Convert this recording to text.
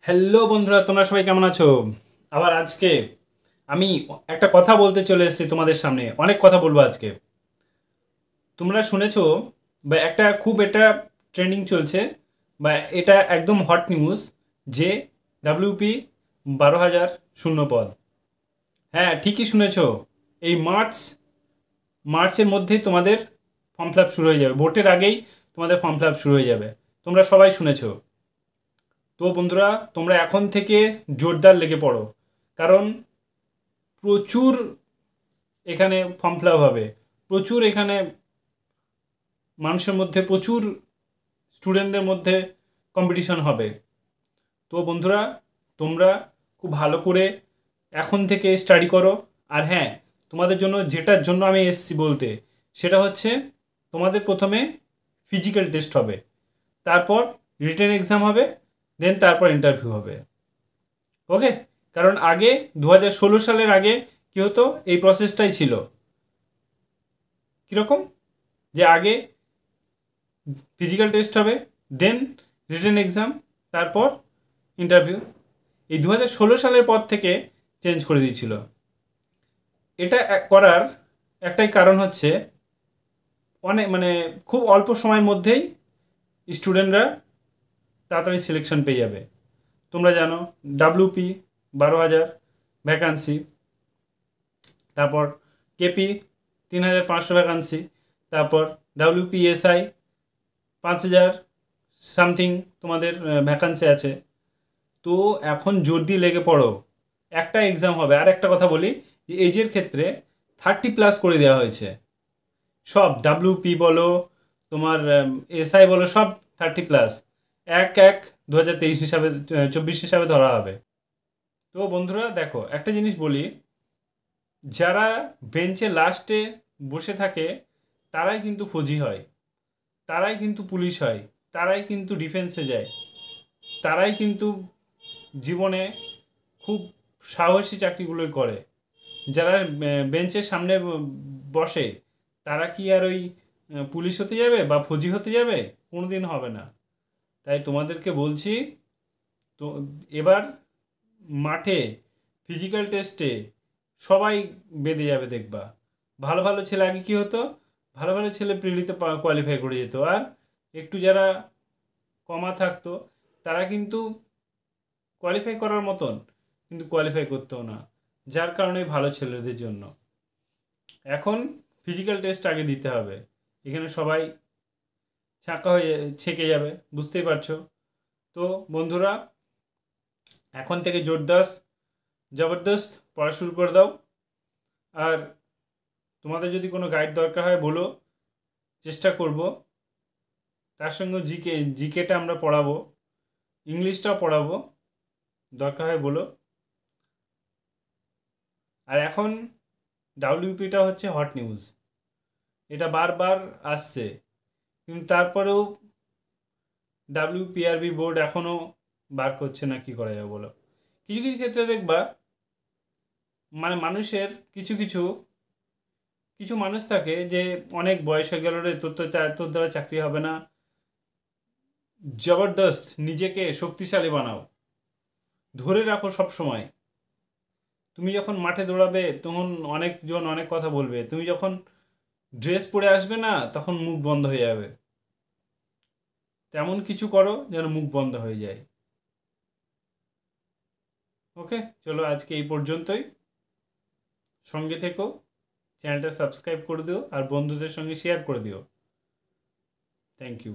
Hello বন্ধুরা, তোমরা সবাই কেমন আছো? আবার আজকে আমি একটা কথা বলতে চলে এসেছি তোমাদের সামনে। অনেক কথা বলবো আজকে। তোমরা শুনেছো বা এটা ট্রেন্ডিং চলছে, বা এটা একদম হট নিউজ যে ডাব্লিউপি 12,000 শূন্যপদ। হ্যাঁ, ঠিকই শুনেছো। এই মার্চের মধ্যেই তোমাদের ফর্ম ফিল আপ শুরু হয়ে যাবে। ভোটের আগেই তোমাদের ফর্ম ফিল আপ শুরু হয়ে যাবে। তোমরা সবাই শুনেছো। তো বন্ধুরা, তোমরা এখন থেকে জোরদার লেগে পড়ো, কারণ প্রচুর এখানে ফর্ম ফিল আপ হবে। প্রচুর এখানে মানুষের মধ্যে, প্রচুর স্টুডেন্টদের মধ্যে কম্পিটিশন হবে। তো বন্ধুরা, তোমরা খুব ভালো করে এখন থেকে স্টাডি করো। আর হ্যাঁ, তোমাদের জন্য যেটার জন্য আমি এসেছি বলতে, সেটা হচ্ছে তোমাদের প্রথমে ফিজিক্যাল টেস্ট হবে, তারপর রিটেন এক্সাম হবে, দেন তারপর ইন্টারভিউ হবে। ওকে? কারণ আগে 2016 সালের আগে কী হতো, এই প্রসেসটাই ছিল। কীরকম? যে আগে ফিজিক্যাল টেস্ট হবে, দেন রিটেন এক্সাম, তারপর ইন্টারভিউ। এই 2016 সালের পর থেকে চেঞ্জ করে দিয়েছিল। এটা করার একটাই কারণ হচ্ছে, অনেক খুব অল্প সময়ের মধ্যেই স্টুডেন্টরা তাড়াতাড়ি সিলেকশন পেয়ে যাবে। তোমরা জানো ডাব্লিউপি 12,000 ভ্যাকান্সি, তারপর কেপি 3,500 ভ্যাকান্সি, তারপর ডাব্লিউপিএসআই 5,000 সামথিং তোমাদের ভ্যাকান্সি আছে। তো এখন জোর দিয়ে লেগে পড়ো। একটা এক্সাম হবে। আর একটা কথা বলি, যে এজের ক্ষেত্রে 30+ করে দেওয়া হয়েছে। সব ডাব্লিউপি বলো, তোমার এসআই বলো, সব 30+। 1/1/2023 হিসাবে, 24 হিসাবে ধরা হবে। তো বন্ধুরা দেখো, একটা জিনিস বলি, যারা বেঞ্চে লাস্টে বসে থাকে তারাই কিন্তু ফৌজি হয়, তারাই কিন্তু পুলিশ হয়, তারাই কিন্তু ডিফেন্সে যায়, তারাই কিন্তু জীবনে খুব সাহসী চাকরিগুলোই করে। যারা বেঞ্চের সামনে বসে, তারা কি আর ওই পুলিশ হতে যাবে বা ফৌজি হতে যাবে? কোনো দিন হবে না। তাই তোমাদেরকে বলছি, তো এবার মাঠে ফিজিক্যাল টেস্টে সবাই বেঁধে যাবে দেখবা। ভালো ভালো ছেলে, আগে কী হতো, ভালো ভালো ছেলে প্রিলিতে কোয়ালিফাই করে যেত, আর একটু যারা কমা থাকতো তারা কিন্তু কোয়ালিফাই করার মতন, কিন্তু কোয়ালিফাই করতো না, যার কারণে ভালো ছেলেদের জন্য এখন ফিজিক্যাল টেস্ট আগে দিতে হবে। এখানে সবাই ছাঁকা হয়ে ছেঁকে যাবে, বুঝতেই পারছো। তো বন্ধুরা, এখন থেকে জবরদস্ত পড়া শুরু করে দাও। আর তোমাদের যদি কোনো গাইড দরকার হয় বলো, চেষ্টা করব। তার সঙ্গে জিকেটা আমরা পড়াবো, ইংলিশটাও পড়াবো, দরকার হয় বলো। আর এখন ডাব্লিউপিটা হচ্ছে হট নিউজ, এটা বারবার আসছে, কিন্তু তারপরেও ডাব্লিউপিআরবি বোর্ড এখনও বার করছে না। কি করা যাবে বলো? কিছু কিছু ক্ষেত্রে দেখবা, মানুষের কিছু কিছু কিছু মানুষ থাকে যে অনেক বয়স হয়ে গেল রে, তোর দ্বারা চাকরি হবে না। জবরদস্ত নিজেকে শক্তিশালী বানাও, ধরে রাখো সব সময়। তুমি যখন মাঠে দৌড়াবে তখন অনেকজন অনেক কথা বলবে, তুমি যখন ড্রেস পরে আসবে না তখন মুখ বন্ধ হয়ে যাবে। তেমন কিছু করো যেন মুখ বন্ধ হয়ে যায়। ওকে, চলো আজকে এই পর্যন্তই। সঙ্গে থেকো, চ্যানেলটা সাবস্ক্রাইব করে দিও আর বন্ধুদের সঙ্গে শেয়ার করে দিও। Thank you.